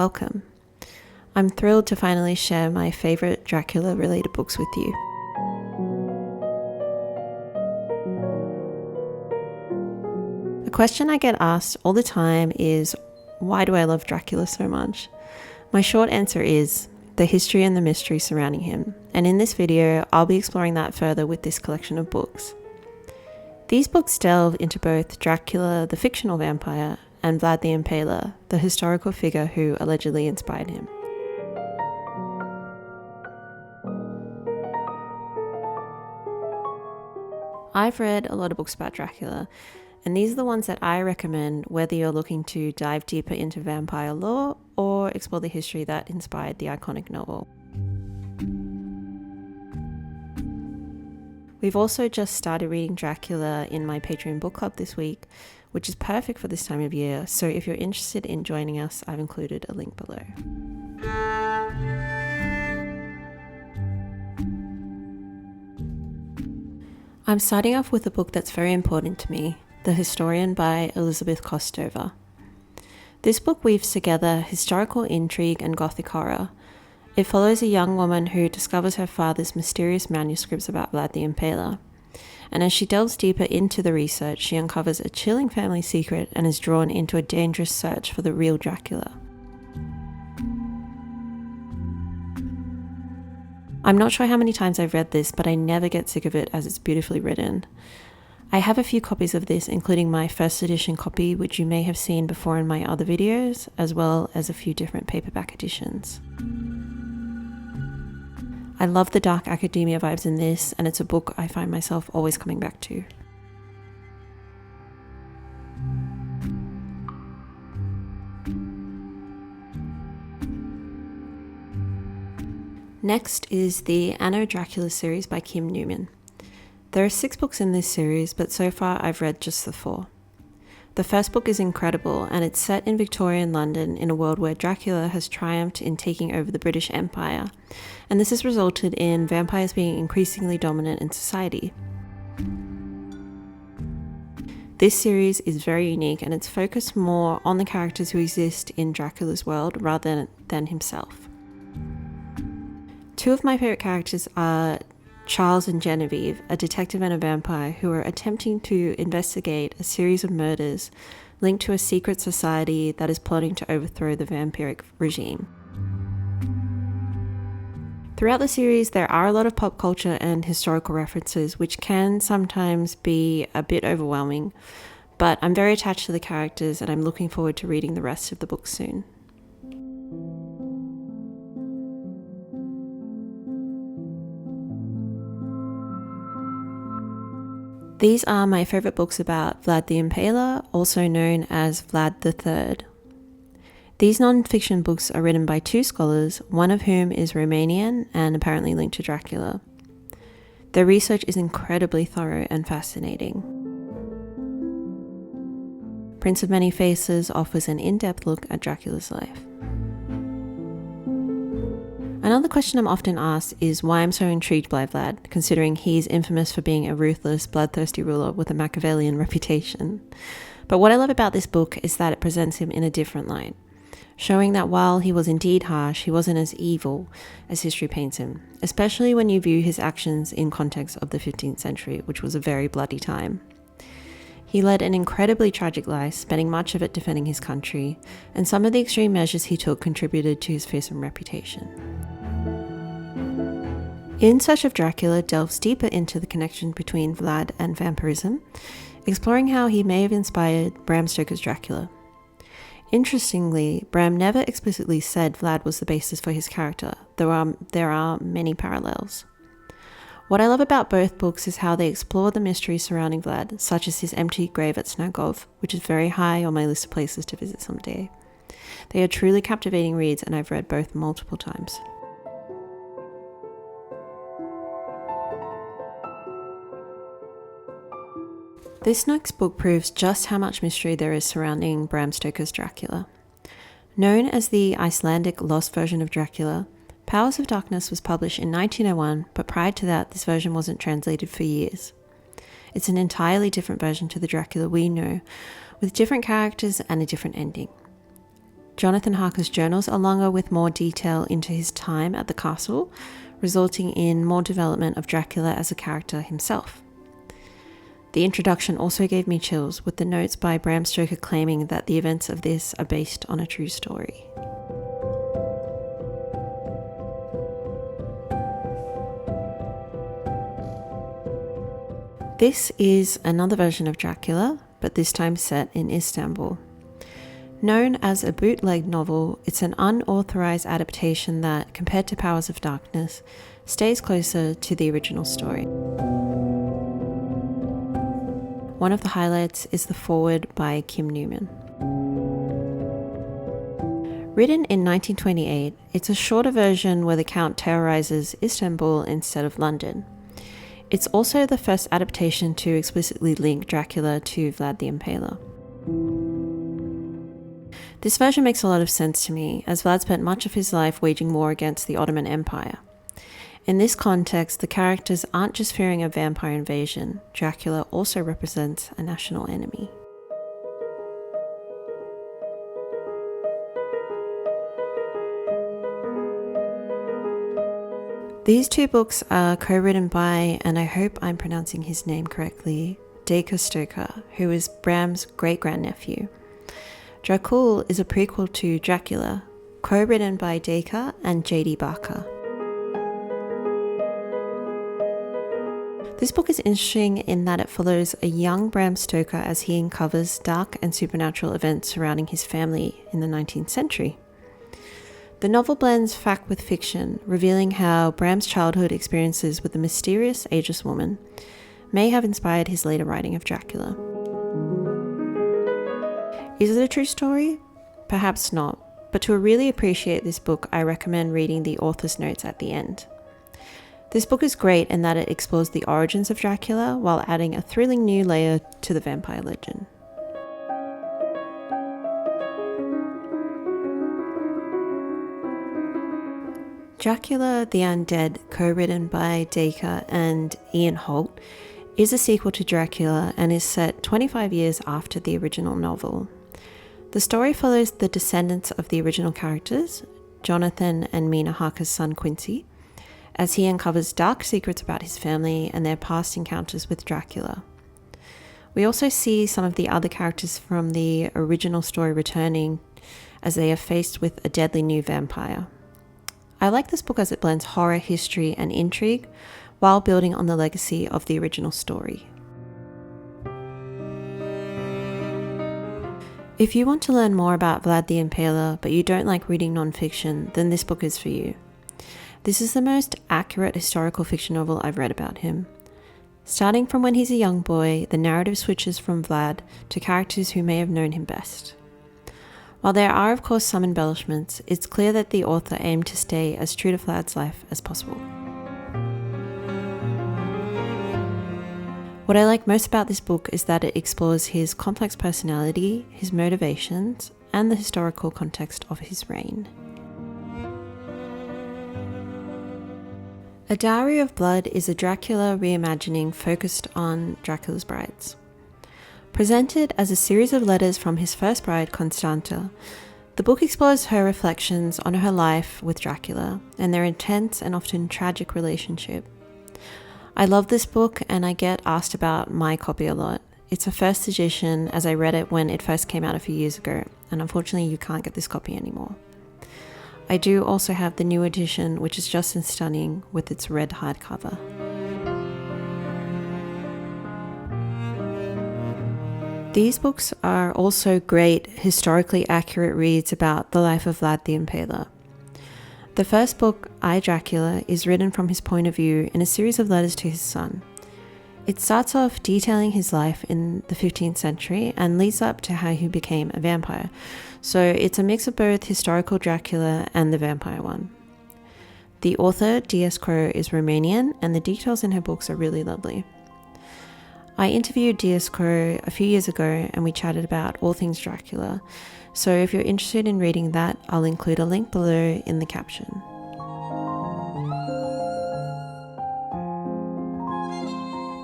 welcome. I'm thrilled to finally share my favourite Dracula-related books with you. A question I get asked all the time is, why do I love Dracula so much? My short answer is the history and the mystery surrounding him, and in this video I'll be exploring that further with this collection of books. These books delve into both Dracula, the fictional vampire, and Vlad the Impaler, the historical figure who allegedly inspired him. I've read a lot of books about Dracula, and these are the ones that I recommend whether you're looking to dive deeper into vampire lore or explore the history that inspired the iconic novel. We've also just started reading Dracula in my Patreon book club this week, which is perfect for this time of year, so if you're interested in joining us, I've included a link below. I'm starting off with a book that's very important to me, The Historian by Elizabeth Kostover. This book weaves together historical intrigue and gothic horror. It follows a young woman who discovers her father's mysterious manuscripts about Vlad the Impaler. And as she delves deeper into the research, she uncovers a chilling family secret and is drawn into a dangerous search for the real Dracula. I'm not sure how many times I've read this, but I never get sick of it as it's beautifully written. I have a few copies of this, including my first edition copy, which you may have seen before in my other videos, as well as a few different paperback editions. I love the dark academia vibes in this, and it's a book I find myself always coming back to. Next is the Anno Dracula series by Kim Newman. There are 6 books in this series, but so far I've read just the 4. The first book is incredible, and it's set in Victorian London in a world where Dracula has triumphed in taking over the British Empire, and this has resulted in vampires being increasingly dominant in society. This series is very unique, and it's focused more on the characters who exist in Dracula's world rather than himself. 2 of my favourite characters are Charles and Genevieve, a detective and a vampire who are attempting to investigate a series of murders linked to a secret society that is plotting to overthrow the vampiric regime. Throughout the series, there are a lot of pop culture and historical references, which can sometimes be a bit overwhelming, but I'm very attached to the characters and I'm looking forward to reading the rest of the book soon. These are my favourite books about Vlad the Impaler, also known as Vlad the Third. These non-fiction books are written by 2 scholars, one of whom is Romanian and apparently linked to Dracula. Their research is incredibly thorough and fascinating. Prince of Many Faces offers an in-depth look at Dracula's life. Another question I'm often asked is why I'm so intrigued by Vlad, considering he's infamous for being a ruthless, bloodthirsty ruler with a Machiavellian reputation. But what I love about this book is that it presents him in a different light, showing that while he was indeed harsh, he wasn't as evil as history paints him, especially when you view his actions in context of the 15th century, which was a very bloody time. He led an incredibly tragic life, spending much of it defending his country, and some of the extreme measures he took contributed to his fearsome reputation. In Search of Dracula delves deeper into the connection between Vlad and vampirism, exploring how he may have inspired Bram Stoker's Dracula. Interestingly, Bram never explicitly said Vlad was the basis for his character, though there are many parallels. What I love about both books is how they explore the mysteries surrounding Vlad, such as his empty grave at Snagov, which is very high on my list of places to visit someday. They are truly captivating reads, and I've read both multiple times. This next book proves just how much mystery there is surrounding Bram Stoker's Dracula. Known as the Icelandic lost version of Dracula, Powers of Darkness was published in 1901, but prior to that, this version wasn't translated for years. It's an entirely different version to the Dracula we know, with different characters and a different ending. Jonathan Harker's journals are longer with more detail into his time at the castle, resulting in more development of Dracula as a character himself. The introduction also gave me chills, with the notes by Bram Stoker claiming that the events of this are based on a true story. This is another version of Dracula, but this time set in Istanbul. Known as a bootleg novel, it's an unauthorized adaptation that, compared to Powers of Darkness, stays closer to the original story. One of the highlights is the foreword by Kim Newman. Written in 1928, it's a shorter version where the Count terrorizes Istanbul instead of London. It's also the first adaptation to explicitly link Dracula to Vlad the Impaler. This version makes a lot of sense to me, as Vlad spent much of his life waging war against the Ottoman Empire. In this context, the characters aren't just fearing a vampire invasion. Dracula also represents a national enemy. These two books are co-written by, and I hope I'm pronouncing his name correctly, Dacre Stoker, who is Bram's great-grandnephew. Dracul is a prequel to Dracula, co-written by Dacre and J.D. Barker. This book is interesting in that it follows a young Bram Stoker as he uncovers dark and supernatural events surrounding his family in the 19th century. The novel blends fact with fiction, revealing how Bram's childhood experiences with a mysterious, ageless woman may have inspired his later writing of Dracula. Is it a true story? Perhaps not, but to really appreciate this book, I recommend reading the author's notes at the end. This book is great in that it explores the origins of Dracula while adding a thrilling new layer to the vampire legend. Dracula The Undead, co-written by Dacre and Ian Holt, is a sequel to Dracula and is set 25 years after the original novel. The story follows the descendants of the original characters, Jonathan and Mina Harker's son Quincy, as he uncovers dark secrets about his family and their past encounters with Dracula. We also see some of the other characters from the original story returning as they are faced with a deadly new vampire. I like this book as it blends horror, history, and intrigue while building on the legacy of the original story. If you want to learn more about Vlad the Impaler but you don't like reading non-fiction, then this book is for you. This is the most accurate historical fiction novel I've read about him. Starting from when he's a young boy, the narrative switches from Vlad to characters who may have known him best. While there are of course some embellishments, it's clear that the author aimed to stay as true to Vlad's life as possible. What I like most about this book is that it explores his complex personality, his motivations, and the historical context of his reign. A Dowry of Blood is a Dracula reimagining focused on Dracula's brides. Presented as a series of letters from his first bride, Constanta, the book explores her reflections on her life with Dracula and their intense and often tragic relationship. I love this book and I get asked about my copy a lot. It's a first edition as I read it when it first came out a few years ago, and unfortunately you can't get this copy anymore. I do also have the new edition, which is just as stunning with its red hardcover. These books are also great, historically accurate reads about the life of Vlad the Impaler. The first book, I, Dracula, is written from his point of view in a series of letters to his son. It starts off detailing his life in the 15th century and leads up to how he became a vampire. So it's a mix of both historical Dracula and the vampire one. The author, D.S. Crow, is Romanian and the details in her books are really lovely. I interviewed D.S. Crow a few years ago and we chatted about all things Dracula. So if you're interested in reading that, I'll include a link below in the caption.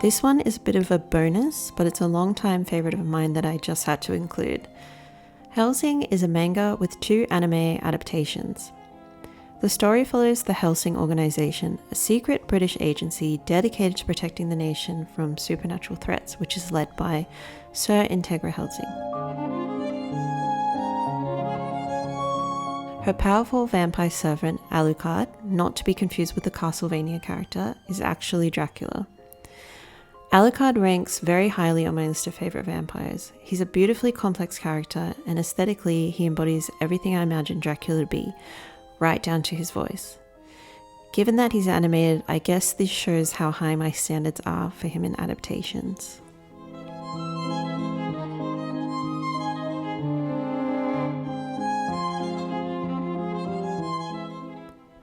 This one is a bit of a bonus, but it's a long-time favourite of mine that I just had to include. Hellsing is a manga with 2 anime adaptations. The story follows the Hellsing organization, a secret British agency dedicated to protecting the nation from supernatural threats, which is led by Sir Integra Hellsing. Her powerful vampire servant, Alucard, not to be confused with the Castlevania character, is actually Dracula. Alucard ranks very highly on my list of favourite vampires. He's a beautifully complex character, and aesthetically he embodies everything I imagine Dracula to be, right down to his voice. Given that he's animated, I guess this shows how high my standards are for him in adaptations.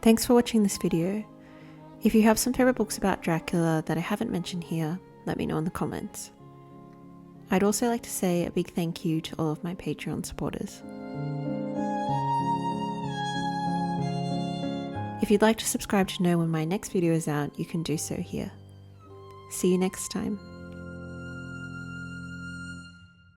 Thanks for watching this video. If you have some favourite books about Dracula that I haven't mentioned here, let me know in the comments. I'd also like to say a big thank you to all of my Patreon supporters. If you'd like to subscribe to know when my next video is out, you can do so here. See you next time.